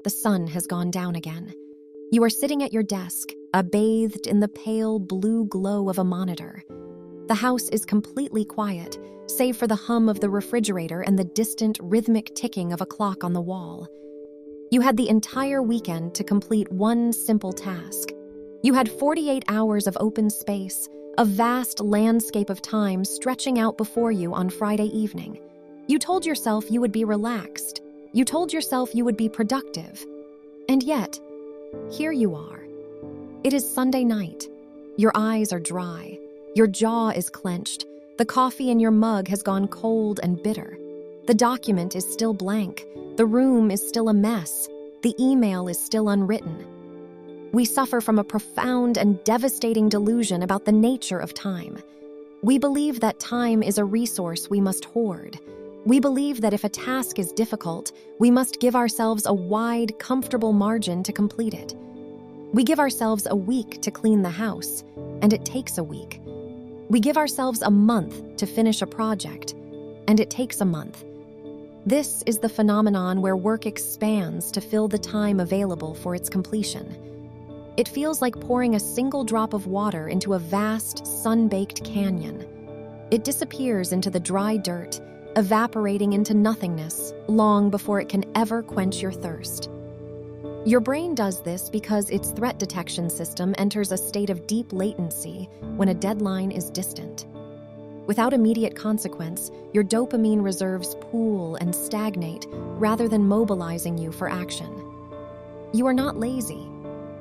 the sun has gone down again. You are sitting at your desk, bathed in the pale blue glow of a monitor. The house is completely quiet, save for the hum of the refrigerator and the distant, rhythmic ticking of a clock on the wall. You had the entire weekend to complete one simple task. You had 48 hours of open space, a vast landscape of time stretching out before you on Friday evening. You told yourself you would be relaxed. You told yourself you would be productive. And yet, here you are. It is Sunday night. Your eyes are dry. Your jaw is clenched. The coffee in your mug has gone cold and bitter. The document is still blank. The room is still a mess. The email is still unwritten. We suffer from a profound and devastating delusion about the nature of time. We believe that time is a resource we must hoard. We believe that if a task is difficult, we must give ourselves a wide, comfortable margin to complete it. We give ourselves a week to clean the house, and it takes a week. We give ourselves a month to finish a project, and it takes a month. This is the phenomenon where work expands to fill the time available for its completion. It feels like pouring a single drop of water into a vast, sun-baked canyon. It disappears into the dry dirt, evaporating into nothingness long before it can ever quench your thirst. Your brain does this because its threat detection system enters a state of deep latency when a deadline is distant. Without immediate consequence, your dopamine reserves pool and stagnate rather than mobilizing you for action. You are not lazy.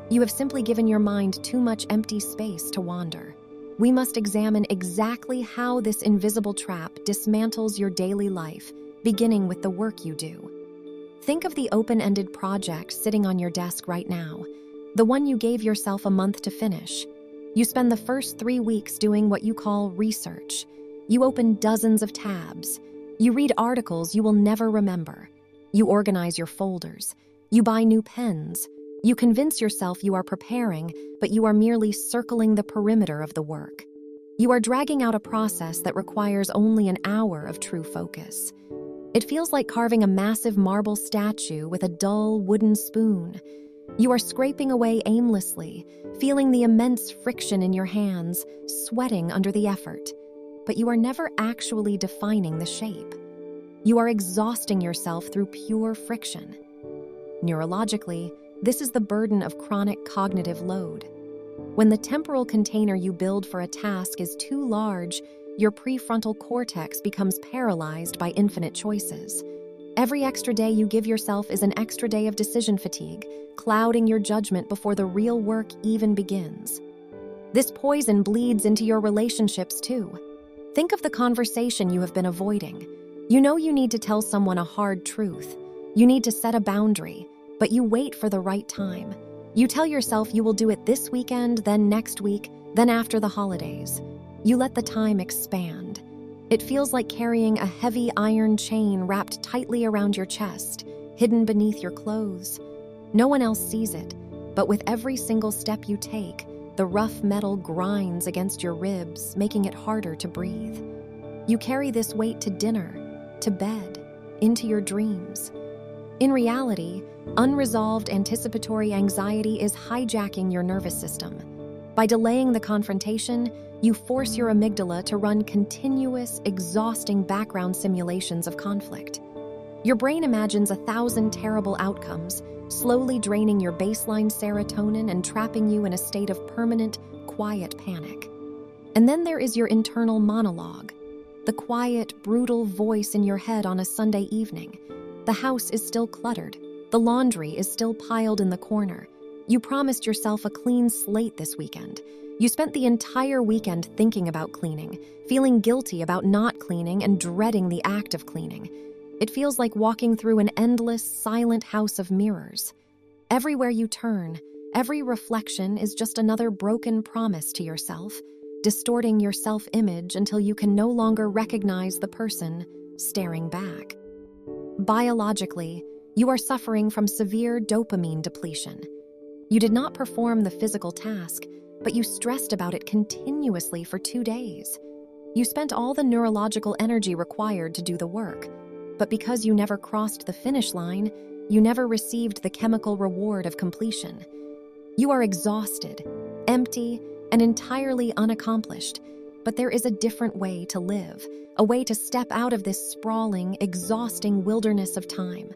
You have simply given your mind too much empty space to wander. We must examine exactly how this invisible trap dismantles your daily life, beginning with the work you do. Think of the open-ended project sitting on your desk right now, the one you gave yourself a month to finish. You spend the first 3 weeks doing what you call research. You open dozens of tabs. You read articles you will never remember. You organize your folders. You buy new pens. You convince yourself you are preparing, but you are merely circling the perimeter of the work. You are dragging out a process that requires only an hour of true focus. It feels like carving a massive marble statue with a dull wooden spoon. You are scraping away aimlessly, feeling the immense friction in your hands, sweating under the effort. But you are never actually defining the shape. You are exhausting yourself through pure friction. Neurologically, this is the burden of chronic cognitive load. When the temporal container you build for a task is too large, your prefrontal cortex becomes paralyzed by infinite choices. Every extra day you give yourself is an extra day of decision fatigue, clouding your judgment before the real work even begins. This poison bleeds into your relationships too. Think of the conversation you have been avoiding. You know you need to tell someone a hard truth. You need to set a boundary, but you wait for the right time. You tell yourself you will do it this weekend, then next week, then after the holidays. You let the time expand. It feels like carrying a heavy iron chain wrapped tightly around your chest, hidden beneath your clothes. No one else sees it, but with every single step you take, the rough metal grinds against your ribs, making it harder to breathe. You carry this weight to dinner, to bed, into your dreams. In reality, unresolved anticipatory anxiety is hijacking your nervous system. By delaying the confrontation, you force your amygdala to run continuous, exhausting background simulations of conflict. Your brain imagines 1,000 terrible outcomes, slowly draining your baseline serotonin and trapping you in a state of permanent, quiet panic. And then there is your internal monologue, the quiet, brutal voice in your head on a Sunday evening. The house is still cluttered. The laundry is still piled in the corner. You promised yourself a clean slate this weekend. You spent the entire weekend thinking about cleaning, feeling guilty about not cleaning and dreading the act of cleaning. It feels like walking through an endless, silent house of mirrors. Everywhere you turn, every reflection is just another broken promise to yourself, distorting your self-image until you can no longer recognize the person staring back. Biologically, you are suffering from severe dopamine depletion. You did not perform the physical task, but you stressed about it continuously for 2 days. You spent all the neurological energy required to do the work, but because you never crossed the finish line, you never received the chemical reward of completion. You are exhausted, empty, and entirely unaccomplished, but there is a different way to live, a way to step out of this sprawling, exhausting wilderness of time.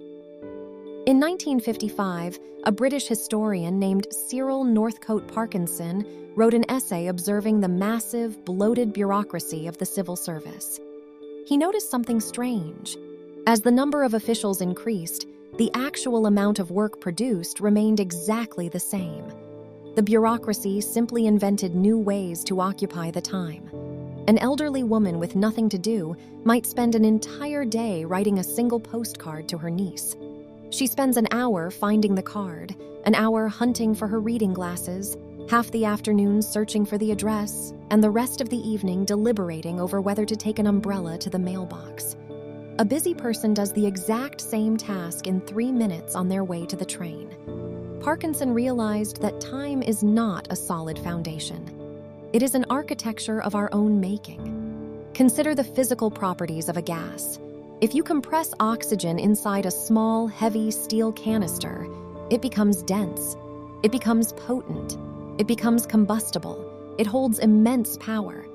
In 1955, a British historian named Cyril Northcote Parkinson wrote an essay observing the massive, bloated bureaucracy of the civil service. He noticed something strange. As the number of officials increased, the actual amount of work produced remained exactly the same. The bureaucracy simply invented new ways to occupy the time. An elderly woman with nothing to do might spend an entire day writing a single postcard to her niece. She spends an hour finding the card, an hour hunting for her reading glasses, half the afternoon searching for the address, and the rest of the evening deliberating over whether to take an umbrella to the mailbox. A busy person does the exact same task in 3 minutes on their way to the train. Parkinson realized that time is not a solid foundation. It is an architecture of our own making. Consider the physical properties of a gas. If you compress oxygen inside a small, heavy steel canister, it becomes dense. It becomes potent. It becomes combustible. It holds immense power.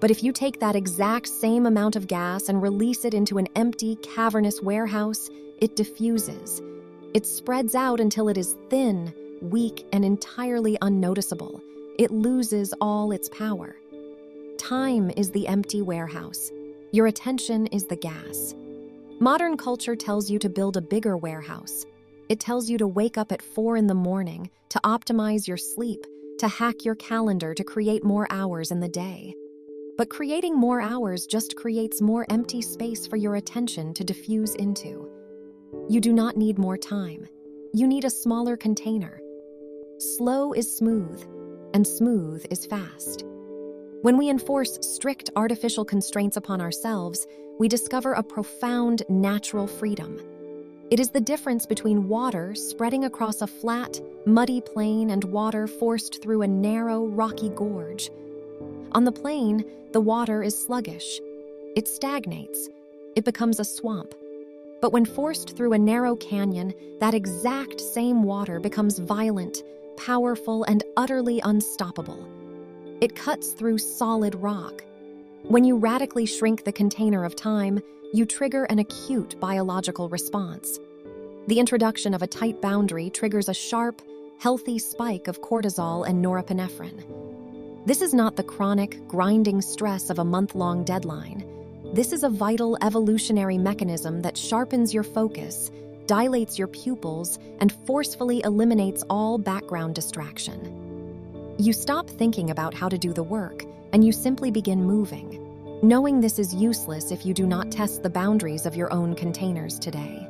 But if you take that exact same amount of gas and release it into an empty, cavernous warehouse, it diffuses. It spreads out until it is thin, weak, and entirely unnoticeable. It loses all its power. Time is the empty warehouse. Your attention is the gas. Modern culture tells you to build a bigger warehouse. It tells you to wake up at 4 a.m, to optimize your sleep, to hack your calendar to create more hours in the day. But creating more hours just creates more empty space for your attention to diffuse into. You do not need more time. You need a smaller container. Slow is smooth, and smooth is fast. When we enforce strict artificial constraints upon ourselves, we discover a profound natural freedom. It is the difference between water spreading across a flat, muddy plain and water forced through a narrow, rocky gorge. On the plain, the water is sluggish. It stagnates. It becomes a swamp. But when forced through a narrow canyon, that exact same water becomes violent, powerful, and utterly unstoppable. It cuts through solid rock. When you radically shrink the container of time, you trigger an acute biological response. The introduction of a tight boundary triggers a sharp, healthy spike of cortisol and norepinephrine. This is not the chronic, grinding stress of a month-long deadline. This is a vital evolutionary mechanism that sharpens your focus, dilates your pupils, and forcefully eliminates all background distraction. You stop thinking about how to do the work, and you simply begin moving, knowing this is useless if you do not test the boundaries of your own containers today.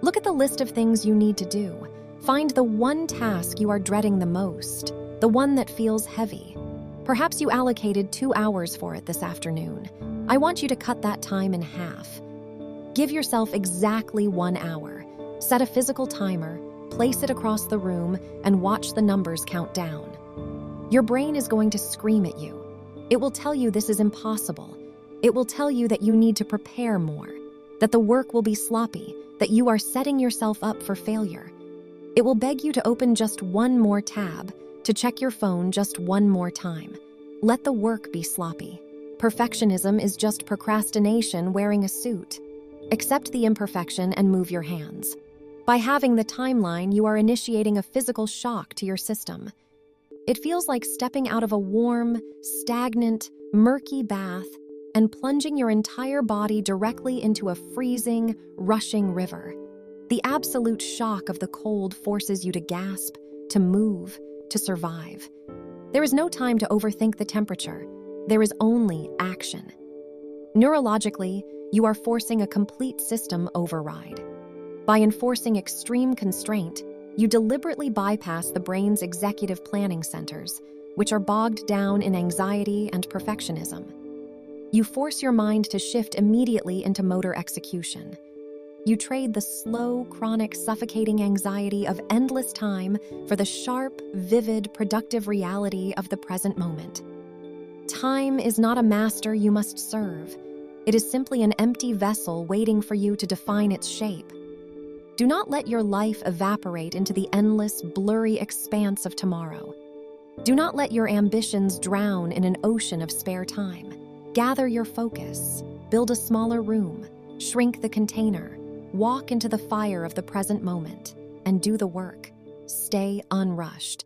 Look at the list of things you need to do. Find the one task you are dreading the most, the one that feels heavy. Perhaps you allocated 2 hours for it this afternoon. I want you to cut that time in half. Give yourself exactly 1 hour. Set a physical timer, place it across the room, and watch the numbers count down. Your brain is going to scream at you. It will tell you this is impossible. It will tell you that you need to prepare more, that the work will be sloppy, that you are setting yourself up for failure. It will beg you to open just one more tab, to check your phone just one more time. Let the work be sloppy. Perfectionism is just procrastination wearing a suit. Accept the imperfection and move your hands. By having the timeline, you are initiating a physical shock to your system. It feels like stepping out of a warm, stagnant, murky bath and plunging your entire body directly into a freezing, rushing river. The absolute shock of the cold forces you to gasp, to move, to survive. There is no time to overthink the temperature. There is only action. Neurologically, you are forcing a complete system override. By enforcing extreme constraint, you deliberately bypass the brain's executive planning centers, which are bogged down in anxiety and perfectionism. You force your mind to shift immediately into motor execution. You trade the slow, chronic, suffocating anxiety of endless time for the sharp, vivid, productive reality of the present moment. Time is not a master you must serve. It is simply an empty vessel waiting for you to define its shape. Do not let your life evaporate into the endless, blurry expanse of tomorrow. Do not let your ambitions drown in an ocean of spare time. Gather your focus, build a smaller room, shrink the container, walk into the fire of the present moment, and do the work. Stay unrushed.